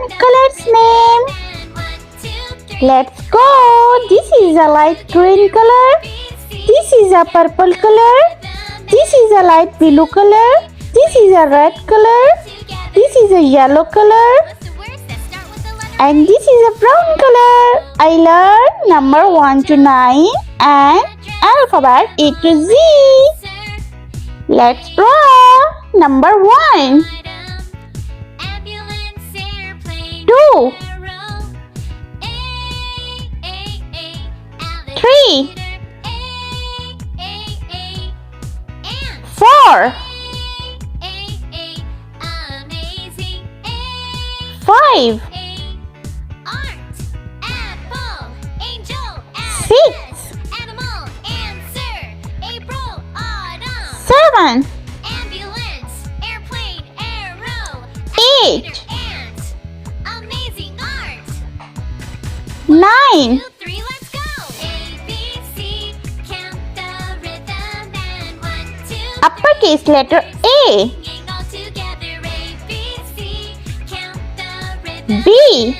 color's name? Let's go. This is a light green color. This is a purple color. This is a light blue color. This is a red color. This is a yellow color. And this is a brown color. I learned number 1 to 9 and alphabet A to Z. Let's draw. Number 1. 2. 3. 4. 5. 6. 7. 8. 9. Uppercase letter A. B.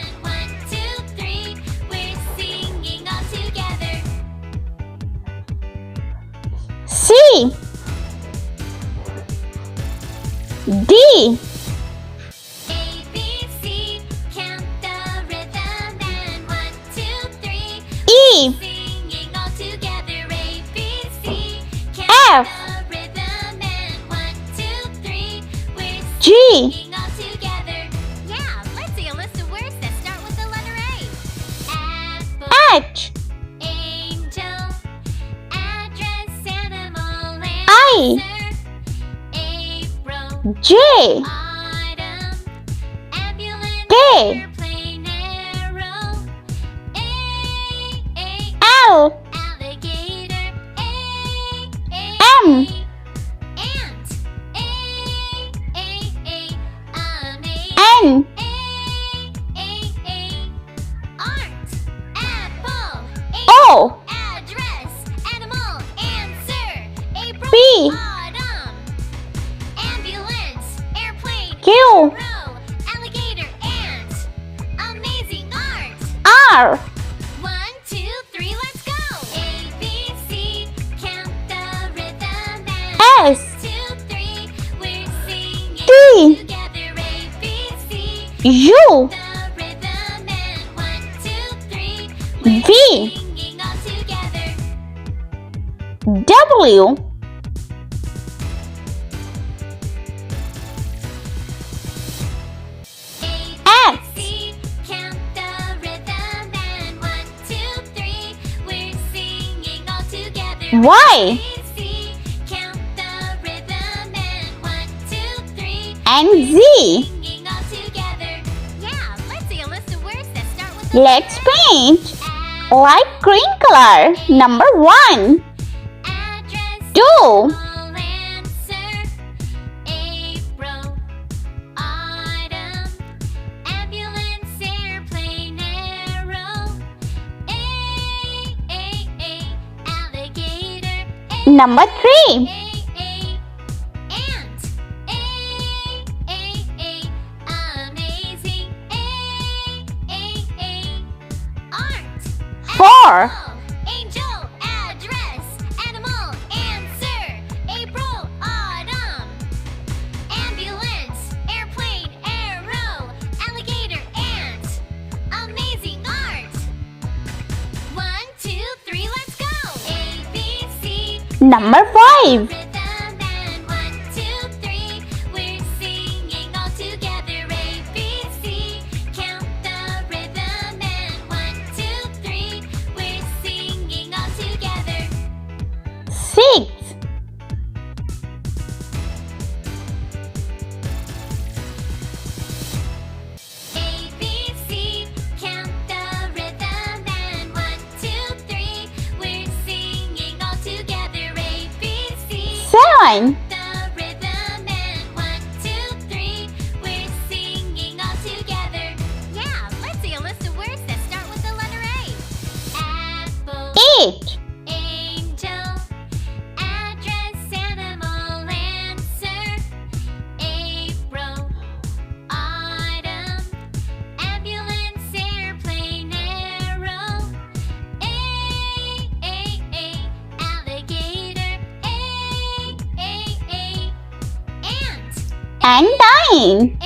C. D. E. F. G. H. I. J. K. L. M. N. O. P. Q. R. 1, 2, 3, let's go. A, B, C, count the rhythm and S. 2, 3, we're singing T. together. A, B, C, U. the rhythm and 1, 2, 3, we're V. singing all together. W. X. C, count the rhythm and 1, 2, 3, we're singing all together. Y. A, C, count the rhythm and 1, 2, 3, And Z. singing all together. Yeah, let's see a list of words that start with the Let's paint address, light green color. Number 1. 2. answer, April, autumn, ambulance, airplane, arrow, alligator, Number 3. ant, amazing, art, 4. angel, address, animal, answer, April, autumn, ambulance, airplane, arrow, alligator, ant, amazing art. 1, 2, 3, let's go. A, B, C, Number 5. rhythm and 1, 2, 3, we're singing all together. A, B, C, count the rhythm and 1, 2, 3, we're singing all together. 6. A, B, C, count the rhythm and 1, 2, 3, we're singing all together. A, B, C, 7. the rhythm and 1, 2, 3, we're singing all together. Yeah, let's see a list of words that start with the letter A. Apple, 8. angel, address, animal, answer, April, autumn, and dine. A,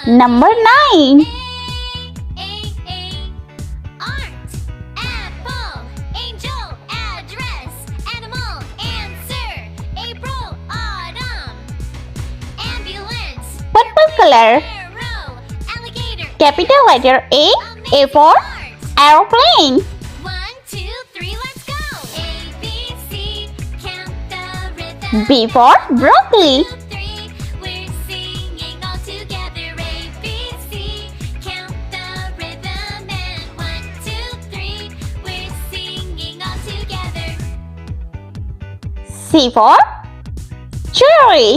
Number 9. Art, apple, angel, address, animal, answer, April, autumn, ambulance, Purple color. arrow, alligator, Capital letter A. A for art. aeroplane. 1, 2, 3, let's go. A, B, C, count the rhythm. B for broccoli. 2, 3, we're singing all together. A, B, C, count the rhythm. And 1, 2, 3, we're singing all together. C for cherry.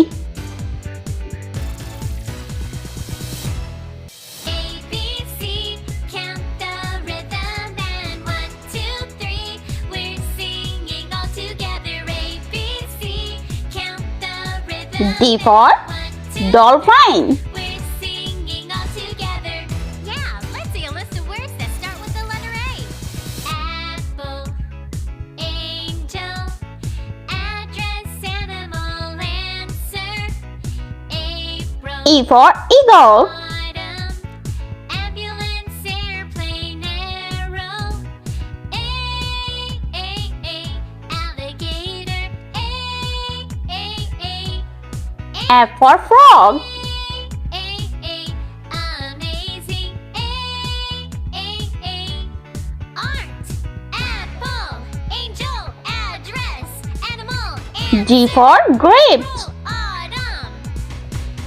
A, B, C, count the rhythm. And 1, 2, 3, we're singing all together. A, B, C, count the rhythm. D for 1, 2, dolphin. we're singing all together. Yeah, let's see a list of words that start with the letter A. Apple, angel, address, animal, answer, April, E for eagle. autumn, ambulance, airplane, arrow, A, alligator, A, F for frog. amazing, art, apple, angel, address, animal, G for grapes. autumn,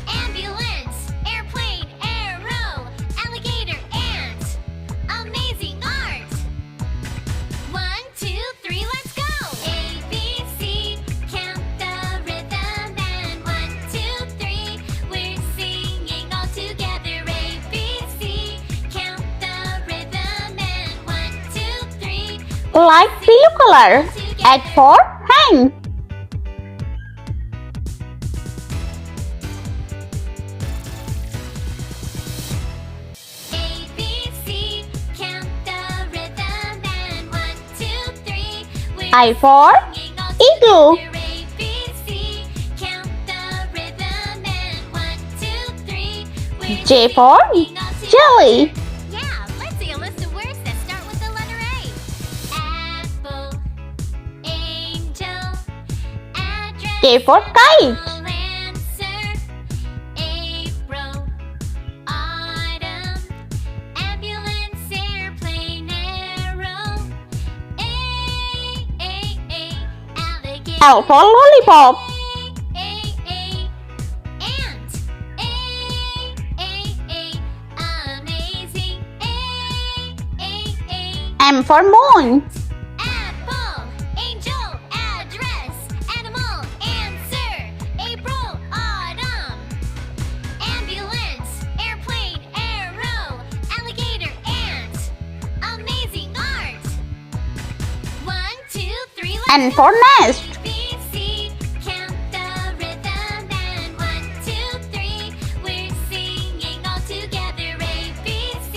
ambulance, airplane, arrow, alligator, ant, amazing art. 1, 2, 3, let's go. A, B, C, count the rhythm. And 1, 2, 3, we're singing all together. A, B, C, count the rhythm. And 1, 2, 3, Light blue color. H for hen. A, B, C, count the rhythm. And 1, 2, 3, we're I for singing all eagle. together. A, B, C, count the rhythm. And 1, 2, 3, we're J for singing all together. jelly. Yeah, let's see a list of words that start with the letter A. Apple, angel, address, K for kite. answer, April, autumn, ambulance, airplane, arrow, alligator, L for lollipop. ant, amazing, M for moon. apple, angel, address, animal, answer, April, autumn, ambulance, airplane, arrow, alligator, ant, amazing art. 1, 2, 3, let's N for nest. A, B, C, count the rhythm. And 1, 2, 3, we're singing all together. A, B, C,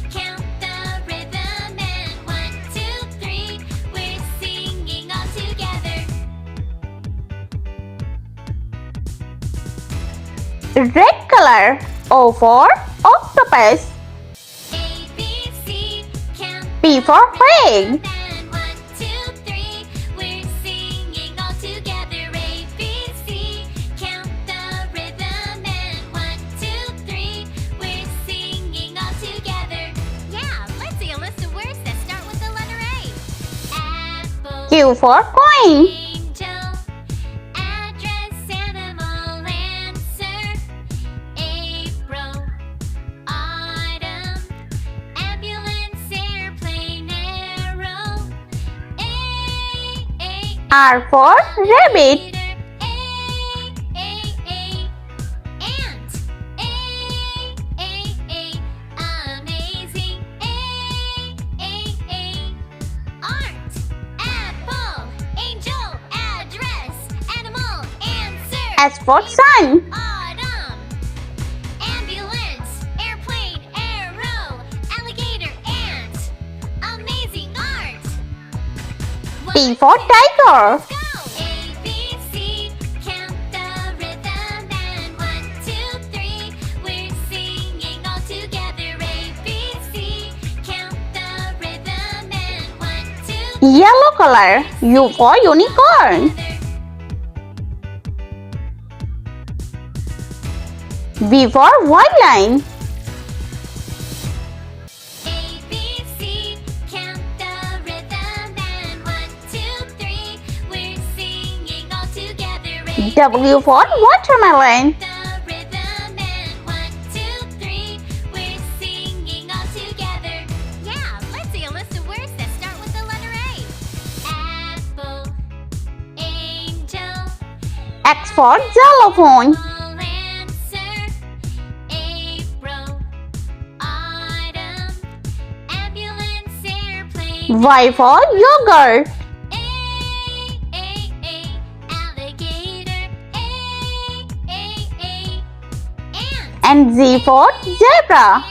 count the rhythm. And 1, 2, 3, we're singing all together. Red color. O for octopus. A, B, C, count P for pig. and 1, 2, 3, we're singing all together. A, B, C, count the rhythm. And 1, 2, 3, we're singing all together. Yeah, let's see a list of words that start with the letter A. Apple, Q for coin. angel, address, animal, answer, April, autumn, ambulance, airplane, arrow, R for rabbit. ant, amazing, art, apple, angel, address, animal, answer, S for sun. autumn, ambulance, airplane, arrow, alligator, ant, amazing art. T for tiger. Go! A, B, C, count the rhythm. And Yellow color. U for unicorn. V for white line. A, B, C, count the rhythm and 1, 2, 3, we're singing all together. A, W for watermelon. the rhythm and 1, 2, 3, we're singing all together. Yeah, let's see a list of words that start with the letter A. Apple, angel, X for xylophone. answer, April, autumn, ambulance, airplane. Y for yogurt. Alligator. Ant. And Z for zebra.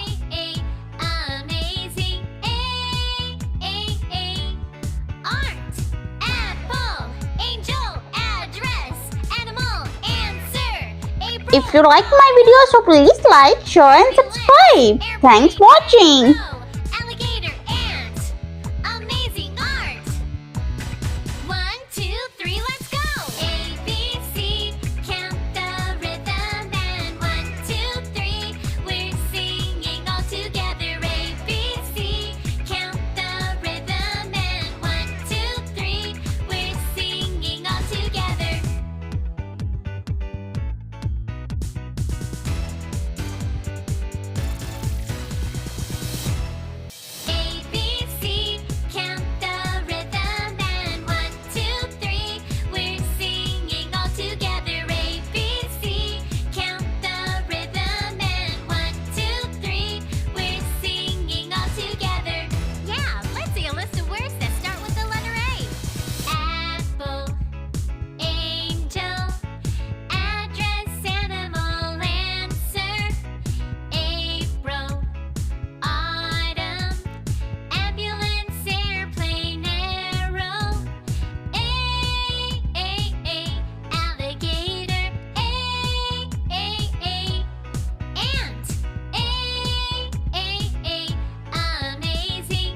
Amazing. Art. Apple. Angel. Address. Animal. Answer. April. If you like my video, so please like, share and subscribe. Thanks for watching. Alligator. Ant. Amazing art. 1, 2, 3, let's go. A, B, C, count the rhythm and 1, 2, 3, we're singing all together. A, B, C, count the rhythm and 1, 2, 3, we're singing all together. A, B, C, count the rhythm and 1, 2, 3, we're singing all together. A, B, C, count the rhythm and 1, 2, 3, we're singing all together. Yeah, let's see a list of words that start with the letter A. Apple, angel, address, animal, answer, April, autumn, ambulance, airplane, arrow. Alligator. Ant. Amazing.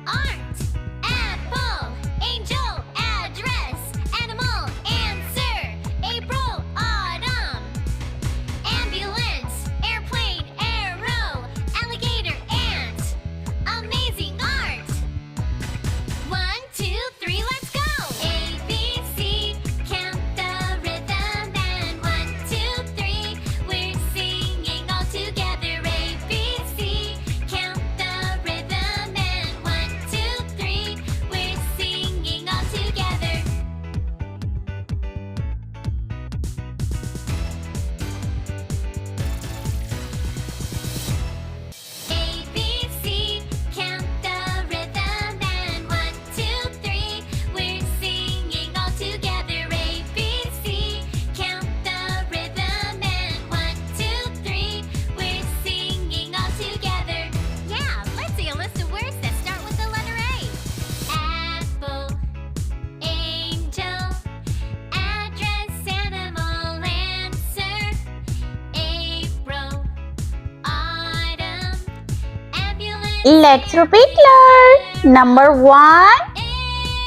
Art. Apple. Angel. Address. Animal. Answer. April. Autumn. Ambulance. Airplane. Arrow. Alligator. Ant. Amazing art. 1, 2, 3, let's go. A, B, C, count the rhythm and 1, 2, 3, we're singing all together. A, B, C, count the rhythm and 1, 2, 3, we're singing all together. A, B, C, count the rhythm and 1, 2, 3, we're singing all together. A, B, C, count the rhythm and 1, 2, 3, we're singing all together. Yeah, let's see a list of words that start with the letter A. Apple, angel, address, animal, answer, April, autumn, ambulance. Let's repeat learn. Number 1,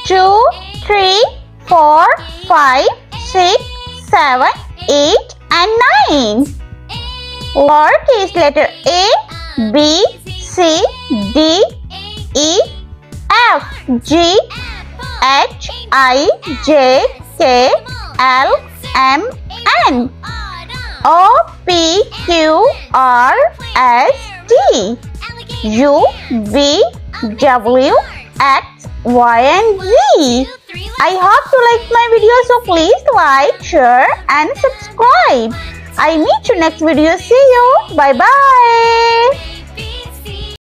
2, 3, 4, 5, 6, 7, 8 and 9. Lowercase letter A, B, C, D, E, F, G, H, I, J, K, L, M, N, O, P, Q, R, S, T, U, V, W, X, Y and Z. I hope you liked my video, so please like, share and subscribe. I meet you next video. See you. Bye bye.